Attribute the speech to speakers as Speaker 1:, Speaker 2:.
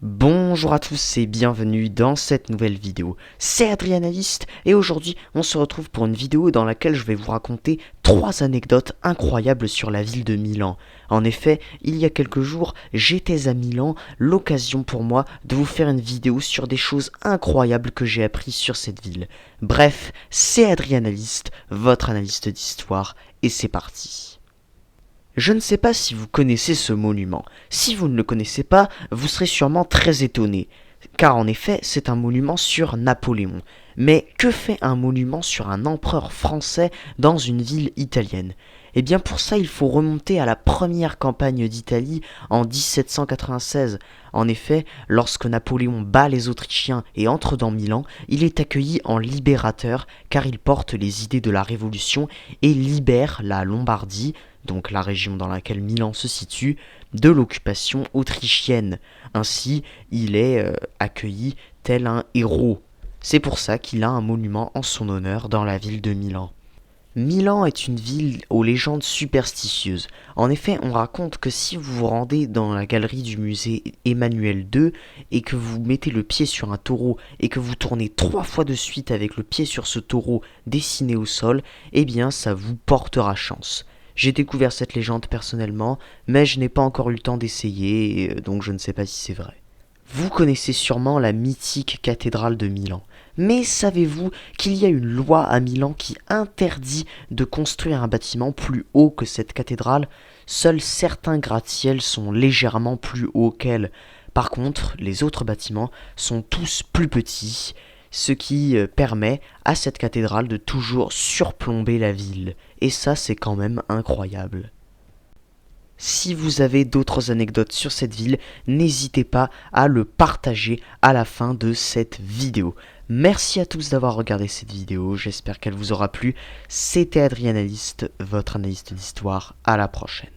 Speaker 1: Bonjour à tous et bienvenue dans cette nouvelle vidéo. C'est Adrianaliste et aujourd'hui on se retrouve pour une vidéo dans laquelle je vais vous raconter 3 anecdotes incroyables sur la ville de Milan. En effet, il y a quelques jours, j'étais à Milan, l'occasion pour moi de vous faire une vidéo sur des choses incroyables que j'ai apprises sur cette ville. Bref, c'est Adrianaliste, votre analyste d'histoire, et c'est parti. Je ne sais pas si vous connaissez ce monument. Si vous ne le connaissez pas, vous serez sûrement très étonné, car en effet, c'est un monument sur Napoléon. Mais que fait un monument sur un empereur français dans une ville italienne? Eh bien pour ça, il faut remonter à la première campagne d'Italie en 1796. En effet, lorsque Napoléon bat les Autrichiens et entre dans Milan, il est accueilli en libérateur car il porte les idées de la Révolution et libère la Lombardie, donc la région dans laquelle Milan se situe, de l'occupation autrichienne. Ainsi, il est accueilli tel un héros. C'est pour ça qu'il a un monument en son honneur dans la ville de Milan. Milan est une ville aux légendes superstitieuses. En effet, on raconte que si vous vous rendez dans la galerie du musée Emmanuel II et que vous mettez le pied sur un taureau et que vous tournez 3 fois de suite avec le pied sur ce taureau dessiné au sol, eh bien ça vous portera chance. J'ai découvert cette légende personnellement, mais je n'ai pas encore eu le temps d'essayer, donc je ne sais pas si c'est vrai. Vous connaissez sûrement la mythique cathédrale de Milan. Mais savez-vous qu'il y a une loi à Milan qui interdit de construire un bâtiment plus haut que cette cathédrale? Seuls certains gratte-ciels sont légèrement plus hauts qu'elle. Par contre, les autres bâtiments sont tous plus petits, ce qui permet à cette cathédrale de toujours surplomber la ville. Et ça, c'est quand même incroyable. Si vous avez d'autres anecdotes sur cette ville, n'hésitez pas à le partager à la fin de cette vidéo. Merci à tous d'avoir regardé cette vidéo, j'espère qu'elle vous aura plu. C'était Adrianaliste, votre analyste d'histoire. À la prochaine.